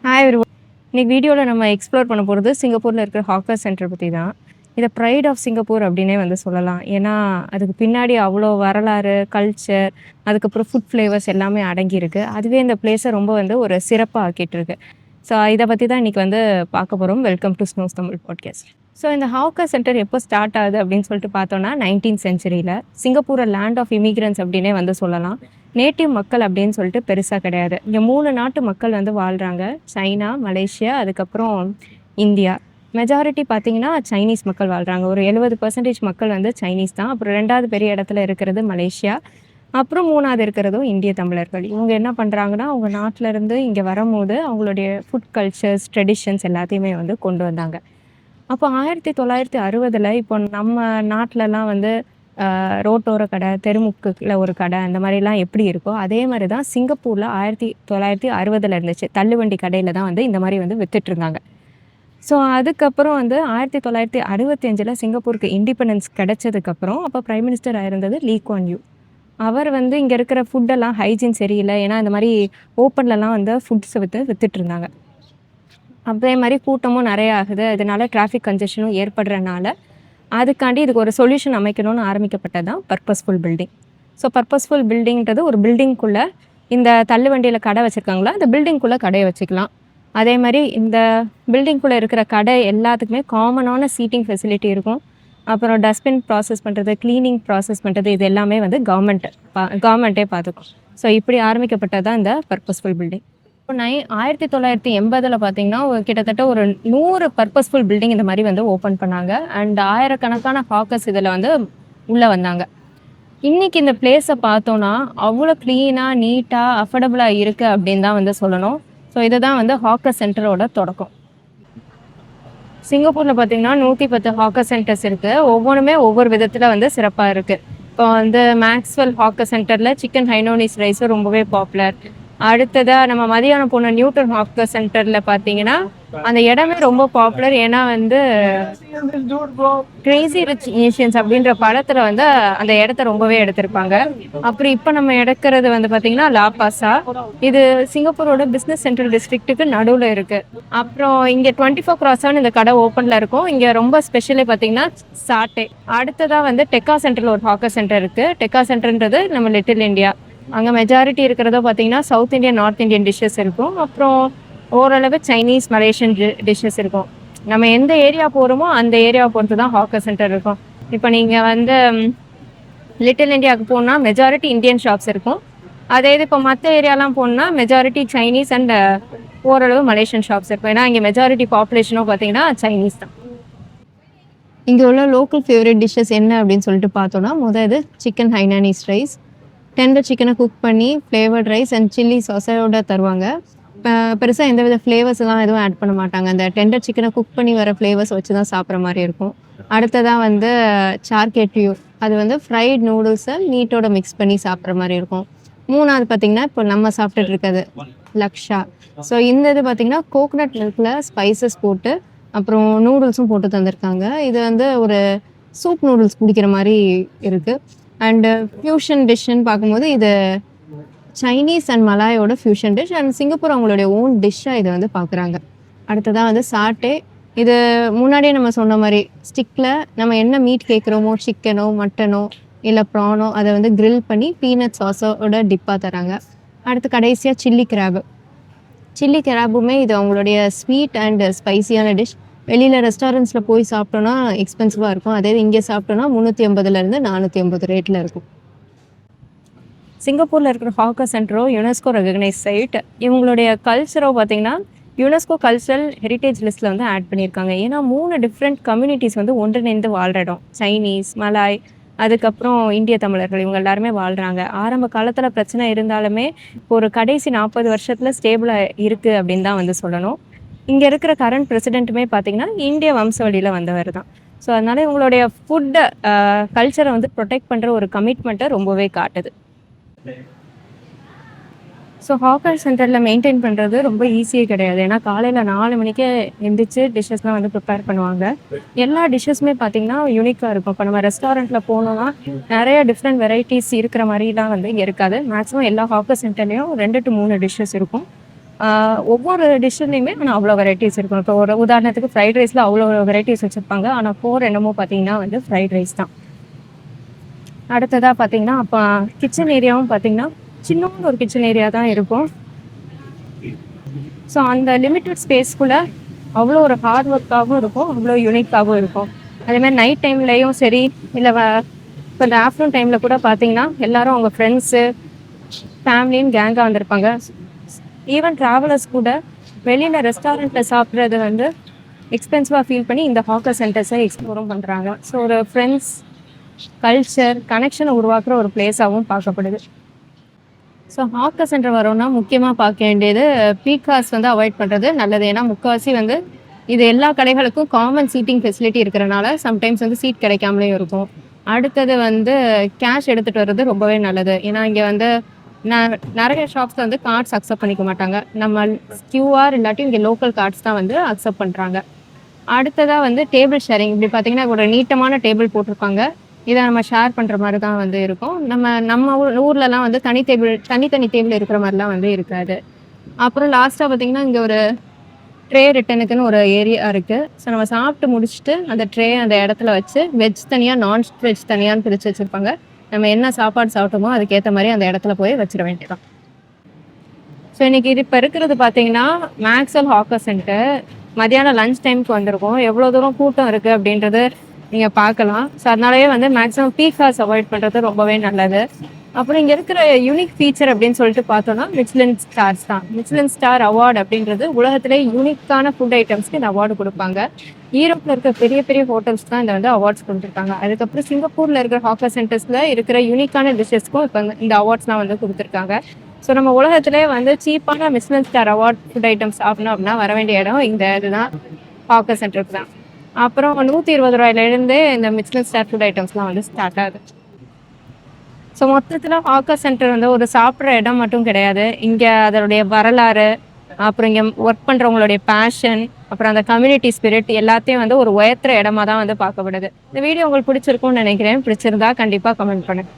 Hi everyone. இன்னைக்கு வீடியோவில் நம்ம எக்ஸ்ப்ளோர் பண்ண போகிறது சிங்கப்பூரில் இருக்கிற ஹாக்கர் சென்டர் பற்றி தான். இதை ப்ரைட் ஆஃப் சிங்கப்பூர் அப்படின்னே வந்து சொல்லலாம். ஏன்னா அதுக்கு பின்னாடி அவ்வளோ வரலாறு, கல்ச்சர், அதுக்கப்புறம் ஃபுட் ஃப்ளேவர்ஸ் எல்லாமே அடங்கியிருக்கு. அதுவே இந்த பிளேஸை ரொம்ப வந்து ஒரு சிறப்பாக ஆக்கிட்டு இருக்கு. ஸோ இதை பற்றி தான் இன்றைக்கி வந்து பார்க்க போகிறோம். Welcome to Snows Tamil podcast. So இந்த ஹாக்கர் சென்டர் எப்போ ஸ்டார்ட் ஆகுது அப்படின்னு சொல்லிட்டு பார்த்தோன்னா 19th சென்ச்சுரியில் சிங்கப்பூரை லேண்ட் ஆஃப் இமிகிரன்ஸ் அப்படின்னே வந்து சொல்லலாம். நேட்டிவ் மக்கள் அப்படின்னு சொல்லிட்டு பெருசாக கிடையாது. இங்கே 3 நாட்டு மக்கள் வந்து வாழ்கிறாங்க. சைனா, மலேசியா, அதுக்கப்புறம் இந்தியா. மெஜாரிட்டி பார்த்தீங்கன்னா சைனீஸ் மக்கள் வாழ்கிறாங்க. ஒரு 70% மக்கள் வந்து சைனீஸ் தான். அப்புறம் 2வது பெரிய இடத்துல இருக்கிறது மலேசியா. அப்புறம் 3வது இருக்கிறதும் இந்திய தமிழர்கள். இவங்க என்ன பண்ணுறாங்கன்னா, அவங்க நாட்டிலேருந்து இங்கே வரும்போது அவங்களுடைய ஃபுட் கல்ச்சர்ஸ், ட்ரெடிஷன்ஸ் எல்லாத்தையுமே வந்து கொண்டு வந்தாங்க. அப்போ 1960 இப்போ நம்ம நாட்டிலலாம் வந்து ரோட்டோர கடை, தெருமுக்குல ஒரு கடை, அந்த மாதிரிலாம் எப்படி இருக்கோ அதே மாதிரி தான் சிங்கப்பூரில் 1960 இருந்துச்சு. தள்ளுவண்டி கடையில் தான் வந்து இந்த மாதிரி வந்து வித்துட்ருந்தாங்க. ஸோ அதுக்கப்புறம் வந்து 1965 சிங்கப்பூருக்கு இண்டிபெண்டன்ஸ் கிடைச்சதுக்கப்புறம் அப்போ பிரைம் மினிஸ்டர் ஆயிருந்தது லீ குவான் யூ. அவர் வந்து இங்கே இருக்கிற ஃபுட்டெல்லாம் ஹைஜீன் சரியில்லை, ஏன்னா இந்த மாதிரி ஓப்பன்லலாம் வந்து ஃபுட்ஸை வித்துட்ருந்தாங்க. அதே மாதிரி கூட்டமும் நிறைய ஆகுது, இதனால டிராஃபிக் கன்ஜெஷனும் ஏற்படுறனால அதுக்காண்டி இதுக்கு ஒரு சொல்யூஷன் அமைக்கணும்னு ஆரம்பிக்கப்பட்டது தான் பர்பஸ்ஃபுல் பில்டிங். ஸோ பர்பஸ்ஃபுல் பில்டிங்கிறது ஒரு பில்டிங்குள்ளே இந்த தள்ளுவண்டியில் கடை வச்சுருக்காங்களா, அந்த பில்டிங்குள்ளே கடையை வச்சுக்கலாம். அதே மாதிரி இந்த பில்டிங்குள்ளே இருக்கிற கடை எல்லாத்துக்குமே காமனான சீட்டிங் ஃபெசிலிட்டி இருக்கும். அப்புறம் டஸ்ட்பின் ப்ராசஸ் பண்ணுறது, க்ளீனிங் ப்ராசஸ் பண்ணுறது, இது எல்லாமே வந்து கவர்மெண்ட்டே பார்த்துக்கும். ஸோ இப்படி ஆரம்பிக்கப்பட்டது தான் இந்த பர்பஸ்ஃபுல் பில்டிங். இப்போ 1980 பார்த்தீங்கன்னா கிட்டத்தட்ட ஒரு 100 பர்பஸ்ஃபுல் பில்டிங் இந்த மாதிரி வந்து ஓப்பன் பண்ணாங்க. அண்ட் ஆயிரக்கணக்கான ஹாக்கர்ஸ் இதில் வந்து உள்ளே வந்தாங்க. இன்றைக்கி இந்த பிளேஸை பார்த்தோன்னா அவ்வளோ க்ளீனாக, நீட்டாக, அஃபோர்டபுளாக இருக்குது அப்படின்னு தான் வந்து சொல்லணும். ஸோ இதை தான் வந்து ஹாக்கர் சென்டரோட தொடக்கம். சிங்கப்பூரில் பார்த்தீங்கன்னா 110 ஹாக்கர் சென்டர்ஸ் இருக்குது. ஒவ்வொன்றுமே ஒவ்வொரு விதத்தில் வந்து சிறப்பாக இருக்குது. இப்போ வந்து மேக்ஸ்வெல் ஹாக்கர் சென்டரில் சிக்கன் ஹைனோனிஸ் ரைஸும் ரொம்பவே பாப்புலர். அடுத்ததாக நம்ம மதியானம் போன நியூட்டன் ஹாக்கர் சென்டரில் பார்த்தீங்கன்னா அந்த இடமே ரொம்ப பாப்புலர். ஏன்னா வந்து கிரேசி ரிச் ஏஷியன்ஸ் அப்படின்ற படத்தில் வந்து அந்த இடத்த ரொம்பவே எடுத்திருப்பாங்க. அப்புறம் இப்போ நம்ம எடுக்கிறது வந்து பார்த்தீங்கன்னா லாபாசா. இது சிங்கப்பூரோட பிஸ்னஸ் சென்ட்ரல் டிஸ்ட்ரிக்ட்டுக்கு நடுவில் இருக்குது. அப்புறம் இங்கே 24x7 இந்த கடை ஓப்பனில் இருக்கும். இங்கே ரொம்ப ஸ்பெஷலே பார்த்தீங்கன்னா சாட்டே. அடுத்ததாக வந்து டெக்கா சென்டரில் ஒரு ஹாக்கர் சென்டர் இருக்குது. டெக்கா சென்டர்ன்றது நம்ம லிட்டில் இந்தியா. அங்கே மெஜாரிட்டி இருக்கிறத பார்த்தீங்கன்னா south Indian, north Indian dishes இருக்கும். அப்புறம் ஓரளவு சைனீஸ், மலேசியன் டிஷ்ஷஸ் இருக்கும். நம்ம எந்த ஏரியா போகிறோமோ அந்த ஏரியாவை பொறுத்து தான் ஹாக்கர் சென்டர் இருக்கும். இப்போ நீங்கள் வந்து லிட்டில் இந்தியாவுக்கு போனால் மெஜாரிட்டி இந்தியன் ஷாப்ஸ் இருக்கும். அதே இது இப்போ மற்ற ஏரியாலாம் போனால் மெஜாரிட்டி சைனீஸ் அண்ட் ஓரளவு மலேசியன் ஷாப்ஸ் இருக்கும். ஏன்னா இங்கே மெஜாரிட்டி பாப்புலேஷனும் பார்த்தீங்கன்னா சைனீஸ் தான். இங்கே உள்ள லோக்கல் ஃபேவரட் டிஷ்ஷஸ் என்ன அப்படின்னு சொல்லிட்டு பார்த்தோன்னா, இது சிக்கன் ஹைனானீஸ் ரைஸ். டெண்டர் சிக்கனை குக் பண்ணி ஃப்ளேவர்ட் ரைஸ் அண்ட் சில்லி சாஸோட தருவாங்க. பெருசாக எந்தவித ஃப்ளேவர்ஸ்லாம் எதுவும் ஆட் பண்ண மாட்டாங்க. அந்த டெண்டர் சிக்கனை குக் பண்ணி வர ஃப்ளேவர்ஸ் வச்சு தான் சாப்பிட்ற மாதிரி இருக்கும். அடுத்ததாக வந்து சார்கேட்யூ, அது வந்து ஃப்ரைட் நூடுல்ஸை மீட்டோட மிக்ஸ் பண்ணி சாப்பிட்ற மாதிரி இருக்கும். 3வது பார்த்திங்கன்னா இப்போ நம்ம சாப்பிட்டுட்டு இருக்கிறது லக்ஷா. ஸோ இந்த இது பார்த்திங்கன்னா கோகோனட் மில்கில் ஸ்பைசஸ் போட்டு அப்புறம் நூடுல்ஸும் போட்டு தந்திருக்காங்க. இது வந்து ஒரு சூப் நூடுல்ஸ் பிடிக்கிற மாதிரி இருக்குது. அண்டு ஃப்யூஷன் டிஷ்ஷுன்னு பார்க்கும்போது இது சைனீஸ் அண்ட் மலாயோட ஃப்யூஷன் டிஷ். அண்ட் சிங்கப்பூர் அவங்களுடைய ஓன் டிஷ்ஷாக இதை வந்து பார்க்குறாங்க. அடுத்ததாக வந்து சாட்டே. இது முன்னாடியே நம்ம சொன்ன மாதிரி ஸ்டிக்கில் நம்ம என்ன மீட் கேட்குறோமோ, சிக்கனோ, மட்டனோ இல்லை ப்ரானோ, அதை வந்து கிரில் பண்ணி பீனட் சாஸோட டிப்பாக தராங்க. அடுத்து கடைசியாக சில்லி கிராபுமே இது அவங்களுடைய ஸ்வீட் அண்ட் ஸ்பைசியான டிஷ். வெளியில் ரெஸ்டாரண்ட்ஸில் போய் சாப்பிட்டோன்னா எக்ஸ்பென்சிவாக இருக்கும். அதே இங்கே சாப்பிட்டோன்னா 350 450 ரேட்டில் இருக்கும். சிங்கப்பூரில் இருக்கிற ஹாக்கர் சென்டரோ யுனெஸ்கோ ரெகக்னைஸ் சைட். இவங்களுடைய கல்ச்சரோ பார்த்திங்கன்னா யுனெஸ்கோ கல்ச்சரல் ஹெரிட்டேஜ் லிஸ்ட்டில் வந்து ஆட் பண்ணியிருக்காங்க. ஏன்னா 3 டிஃப்ரெண்ட் கம்யூனிட்டிஸ் வந்து ஒன்றிணைந்து வாழ்கிற இடம். சைனீஸ், மலாய், அதுக்கப்புறம் இந்திய தமிழர்கள், இவங்க எல்லாருமே வாழ்கிறாங்க. ஆரம்ப காலத்தில் பிரச்சனை இருந்தாலுமே ஒரு கடைசி 40 வருஷத்தில் ஸ்டேபிளாக இருக்குது அப்படின்னு தான் வந்து சொல்லணும். இங்கே இருக்கிற கரண்ட் பிரசிடெண்ட்டுமே பார்த்திங்கன்னா இந்திய வம்சவழியில் வந்தவர் தான். ஸோ அதனால் இவங்களுடைய ஃபுட்டை கல்ச்சரை வந்து ப்ரொடெக்ட் பண்ணுற ஒரு கமிட்மெண்ட்டை ரொம்பவே காட்டுது. ஸோ ஹாக்கர் சென்டரில் மெயின்டைன் பண்ணுறது ரொம்ப ஈஸியே கிடையாது. ஏன்னா காலையில் 4 மணிக்கே எந்திரிச்சு டிஷ்ஷஸ்லாம் வந்து ப்ரிப்பேர் பண்ணுவாங்க. எல்லா டிஷ்ஷஸுமே பார்த்திங்கன்னா யூனிக்காக இருக்கும். இப்போ நம்ம ரெஸ்டாரண்ட்டில் போனோம்னா நிறைய டிஃப்ரெண்ட் வெரைட்டிஸ் இருக்கிற மாதிரிலாம் வந்து இங்கே இருக்காது. மேக்ஸிமம் எல்லா ஹாக்கர் சென்டர்லேயும் 2 to 3 டிஷ்ஷஸ் இருக்கும். ஒவ்வொரு டிஷ்ஷுலையுமே ஆனால் அவ்வளோ வெரைட்டிஸ் இருக்கும். இப்போ ஒரு உதாரணத்துக்கு ஃப்ரைட் ரைஸில் அவ்வளோ வெரைட்டிஸ் வச்சுருப்பாங்க. ஆனால் கோர் என்னமோ பார்த்தீங்கன்னா வந்து ஃப்ரைட் ரைஸ் தான். அடுத்ததாக பார்த்தீங்கன்னா அப்போ கிச்சன் ஏரியாவும் பார்த்தீங்கன்னா சின்னோண்டு ஒரு கிச்சன் ஏரியா தான் இருக்கும். ஸோ அந்த லிமிட்டட் ஸ்பேஸ்க்குள்ளே அவ்வளோ ஒரு ஹார்ட் ஒர்க்காகவும் இருக்கும், அவ்வளோ யூனிக்காகவும் இருக்கும். அதேமாதிரி நைட் டைம்லேயும் சரி, இல்லை இப்போ இந்த ஆஃப்டர்நூன் டைமில் கூட பார்த்தீங்கன்னா எல்லாரும் அவங்க ஃப்ரெண்ட்ஸு ஃபேமிலின்னு கேங்காக வந்திருப்பாங்க. ஈவன் ட்ராவலர்ஸ் கூட வெளியில் ரெஸ்டாரண்ட்டில் சாப்பிட்றது வந்து எக்ஸ்பென்சிவாக ஃபீல் பண்ணி இந்த ஹாக்கர் சென்டர்ஸை எக்ஸ்ப்ளோரும் பண்ணுறாங்க. ஸோ ஒரு ஃப்ரெண்ட்ஸ் கல்ச்சர் கனெக்ஷனை உருவாக்குற ஒரு பிளேஸாகவும் பார்க்கப்படுது. ஸோ ஹாக்கர் சென்டர் வரோம்னா முக்கியமாக பார்க்க வேண்டியது பீக் ஹார்ஸ் வந்து அவாய்ட் பண்ணுறது நல்லது. ஏன்னா முக்கால்வாசி வந்து இது எல்லா கடைகளுக்கும் காமன் சீட்டிங் ஃபெசிலிட்டி இருக்கிறனால சம்டைம்ஸ் வந்து சீட் கிடைக்காமலே இருக்கும். அடுத்தது வந்து கேஷ் எடுத்துகிட்டு வர்றது ரொம்பவே நல்லது. ஏன்னா இங்கே வந்து நிறைய ஷாப்ஸில் வந்து கார்ட்ஸ் அக்செப்ட் பண்ணிக்க மாட்டாங்க. நம்ம கியூஆர் இல்லாட்டி இங்கே லோக்கல் கார்ட்ஸ் தான் வந்து அக்செப்ட் பண்ணுறாங்க. அடுத்ததாக வந்து டேபிள் ஷேரிங். இப்படி பார்த்தீங்கன்னா ஒரு நீட்டமான டேபிள் போட்டிருப்பாங்க. இதை நம்ம ஷேர் பண்ணுற மாதிரி தான் வந்து இருக்கும். நம்ம ஊர்லலாம் வந்து தனித்தனி டேபிள் இருக்கிற மாதிரிலாம் வந்து இருக்காது. அப்புறம் லாஸ்ட்டாக பார்த்தீங்கன்னா இங்கே ஒரு ட்ரே ரிட்டனுக்குன்னு ஒரு ஏரியா இருக்குது. ஸோ நம்ம சாப்பிட்டு முடிச்சுட்டு அந்த ட்ரே அந்த இடத்துல வச்சு வெஜ் தனியாக நான் வெஜ் தனியான்னு பிரித்து வச்சுருப்பாங்க. நம்ம என்ன சாப்பாடு சாப்பிட்டோமோ அதுக்கேற்ற மாதிரி அந்த இடத்துல போய் வச்சிட வேண்டியதான். ஸோ இன்றைக்கி இப்போ இருக்கிறது பார்த்தீங்கன்னா மேக்ஸ்வெல் ஹாக்கர் சென்டர். மதியானம் லஞ்ச் டைமுக்கு வந்திருக்கோம். எவ்வளோ தூரம் கூட்டம் இருக்குது அப்படின்றது நீங்கள் பார்க்கலாம். ஸோ அதனாலேயே வந்து மேக்ஸிமம் பீக் ஹார்ஸ் அவாய்ட் பண்ணுறது ரொம்பவே நல்லது. அப்புறம் இங்கே இருக்கிற யூனிக் ஃபீச்சர் அப்படின்னு சொல்லிட்டு பார்த்தோன்னா மிச்லின் ஸ்டார்ஸ் தான். மிச்லின் ஸ்டார் அவார்டு அப்படின்றது உலகத்திலே யூனிக்கான ஃபுட் ஐட்டம்ஸ்க்கு இந்த அவார்டு கொடுப்பாங்க. ஈரோப்பில் இருக்க பெரிய பெரிய ஹோட்டல்ஸ் தான் இந்த வந்து அவார்ட்ஸ் கொடுத்துருக்காங்க. அதுக்கப்புறம் சிங்கப்பூரில் இருக்கிற ஹாக்கர் சென்டர்ஸில் இருக்கிற யூனிக்கான டிஷ்ஷஸ்க்கும் இப்போ இந்த அவார்ட்ஸ்லாம் வந்து கொடுத்துருக்காங்க. ஸோ நம்ம உலகத்திலே வந்து சீப்பான மிச்லின் ஸ்டார் அவார்ட் ஃபுட் ஐட்டம்ஸ் சாப்பிடணும் அப்படின்னா வர வேண்டிய இடம் இந்த இதுதான், ஹாக்கர் சென்டருக்கு தான். அப்புறம் 120 ரூபாயிலேருந்து இந்த மிச்லின் ஸ்டார் ஃபுட் ஐட்டம்ஸ்லாம் வந்து ஸ்டார்ட் ஆகுது. ஸோ மொத்தத்தில் ஹாக்கர் சென்டர் வந்து ஒரு சாப்பிட்ற இடம் மட்டும் கிடையாது. இங்கே அதனுடைய வரலாறு, அப்புறம் இங்கே ஒர்க் பண்ணுறவங்களுடைய பேஷன், அப்புறம் அந்த கம்யூனிட்டி ஸ்பிரிட் எல்லாத்தையும் வந்து ஒரு உயர்த்துற இடமா தான் வந்து பார்க்கப்படுது. இந்த வீடியோ உங்களுக்கு பிடிச்சிருக்கும்னு நினைக்கிறேன். பிடிச்சிருந்தா கண்டிப்பாக கமெண்ட் பண்ணுங்கள்.